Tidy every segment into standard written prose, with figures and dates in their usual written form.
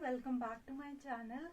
Welcome back to my channel.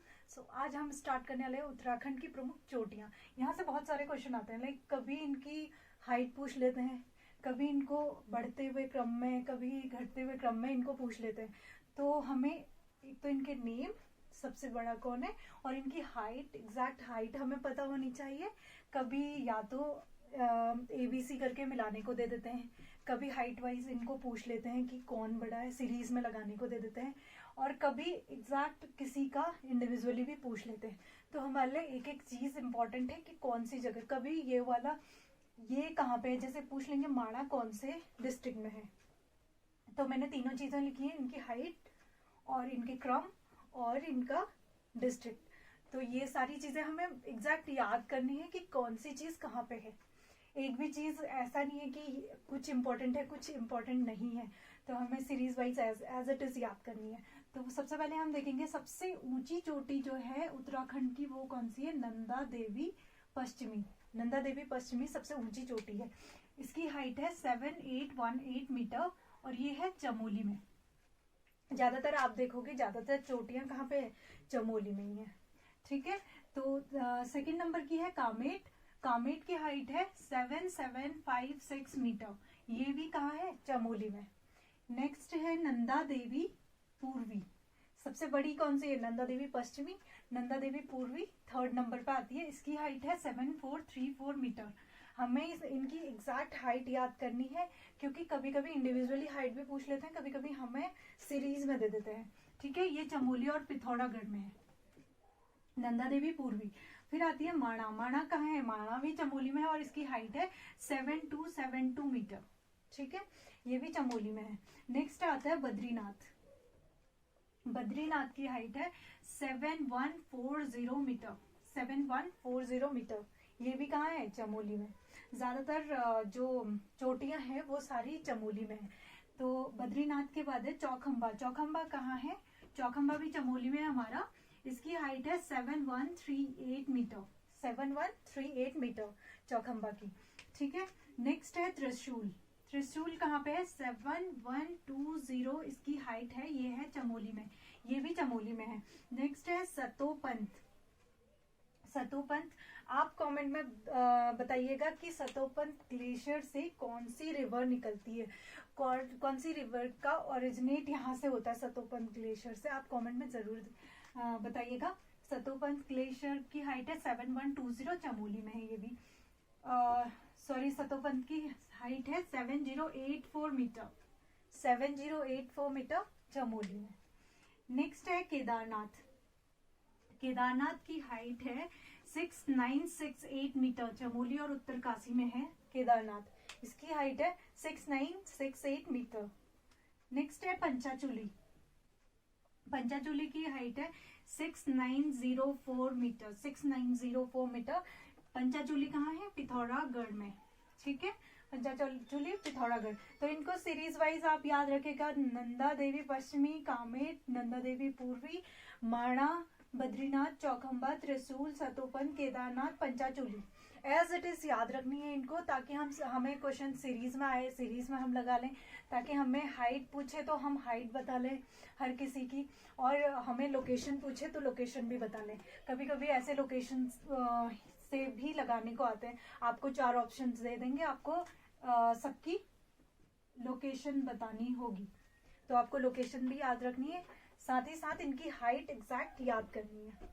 आज हम start करने वाले हैं उत्तराखंड की प्रमुख चोटियाँ। यहाँ से बहुत सारे क्वेश्चन आते हैं, लाइक कभी इनकी हाइट पूछ लेते हैं, कभी इनको बढ़ते हुए क्रम में, कभी घटते हुए क्रम में इनको पूछ लेते हैं। तो हमें एक तो इनके नेम, सबसे बड़ा कौन है, और इनकी हाइट, एग्जैक्ट हाइट हमें पता होनी चाहिए। कभी या तो ABC करके मिलाने को दे देते हैं, कभी हाइट वाइज इनको पूछ लेते हैं कि कौन बड़ा है, सीरीज में लगाने को दे देते हैं, और कभी एग्जैक्ट किसी का इंडिविजुअली भी पूछ लेते हैं। तो हमारे लिए एक एक चीज इंपॉर्टेंट है कि कौन सी जगह, कभी ये वाला ये कहाँ पे है, जैसे पूछ लेंगे माणा कौन से डिस्ट्रिक्ट में है। तो मैंने तीनों चीजें लिखी हैं, इनकी हाइट और इनके क्रम और इनका डिस्ट्रिक्ट। तो ये सारी चीजें हमें एग्जैक्ट याद करनी है कि कौन सी चीज कहाँ पे है। एक भी चीज ऐसा नहीं है कि कुछ इंपॉर्टेंट है कुछ इंपॉर्टेंट नहीं है, तो हमें series wise as it is याद करनी है। तो सबसे पहले हम देखेंगे सबसे ऊंची चोटी जो है उत्तराखंड की, वो कौन सी है, नंदा देवी पश्चिमी। नंदा देवी पश्चिमी सबसे ऊंची चोटी है। इसकी हाइट है 7818 मीटर और ये है चमोली में। ज्यादातर आप देखोगे ज्यादातर चोटियां कहाँ पे है, चमोली में ही है। ठीक है, तो सेकंड नंबर की है कामेट। कामेट की हाइट है 7756 मीटर, ये भी कहाँ है, चमोली में। नेक्स्ट है नंदा देवी पूर्वी। सबसे बड़ी कौन सी है, नंदा देवी पश्चिमी। नंदा देवी पूर्वी थर्ड नंबर पे आती है। इसकी हाइट है 7434 मीटर। हमें इनकी एग्जैक्ट हाइट याद करनी है, क्योंकि कभी कभी इंडिविजुअली हाइट भी पूछ लेते हैं, कभी कभी हमें सीरीज में दे देते हैं। ठीक है, ये चमोली और पिथौरागढ़ में है, नंदा देवी पूर्वी। फिर आती है माणा। माणा कहाँ है, माणा भी चमोली में है और इसकी हाइट है 7272 मीटर। ठीक है, ये भी चमोली में है। नेक्स्ट आता है बद्रीनाथ। बद्रीनाथ की हाइट है 7140 मीटर। 7140 मीटर, ये भी कहाँ है, चमोली में। ज्यादातर जो चोटियां हैं वो सारी चमोली में है। तो बद्रीनाथ के बाद है चौखंबा। चौखंबा कहाँ है, चौखंबा भी चमोली में है हमारा। इसकी हाइट है 7138 मीटर। 7138 मीटर चौखंबा की। ठीक है, नेक्स्ट है त्रिशूल। त्रिशूल कहाँ पे है, 7120 इसकी हाइट है, ये है चमोली में, ये भी चमोली में है। नेक्स्ट है सतोपंथ। सतोपंथ, आप कमेंट में बताइएगा कि सतोपंथ ग्लेशियर से कौन सी रिवर निकलती है, कौन सी रिवर का ओरिजिनेट यहाँ से होता है सतोपंथ ग्लेशियर से, आप कमेंट में जरूर बताइएगा। सतोपंथ ग्लेशियर की हाइट है 7120, चमोली में है ये भी। सॉरी, सतोपंथ की हाइट है 7084 मीटर। 7084 मीटर चमोली में। नेक्स्ट है केदारनाथ। केदारनाथ की हाइट है 6968 मीटर, चमोली और उत्तरकाशी में है केदारनाथ। इसकी हाइट है 6968 मीटर। नेक्स्ट है पंचाचूली। पंचाचूली की हाइट है 6904 मीटर। 6904 मीटर। पंचाचूली कहाँ है, पिथौरागढ़ में। ठीक है, पंचाचूली पिथौरागढ़। तो इनको सीरीज वाइज आप याद रखेगा, नंदा देवी पश्चिमी, कामेट, नंदा देवी पूर्वी, माणा, Badrinath, Chaukhamba, Trishul, Satopanth, Kedarnath, Panchachuli. As it is याद रखनी है इनको, ताकि हमें क्वेश्चन सीरीज में आए, सीरीज में हम लगा लें, ताकि हमें हाइट पूछे तो हम हाइट बता लें हर किसी की, और हमें लोकेशन पूछे तो लोकेशन भी बता लें। कभी कभी ऐसे लोकेशन से भी लगाने को आते हैं। आपको 4 ऑप्शन दे देंगे, आपको सबकी लोकेशन बतानी होगी, तो आपको लोकेशन भी याद रखनी है, साथ ही साथ इनकी हाइट एग्जैक्ट याद करनी है।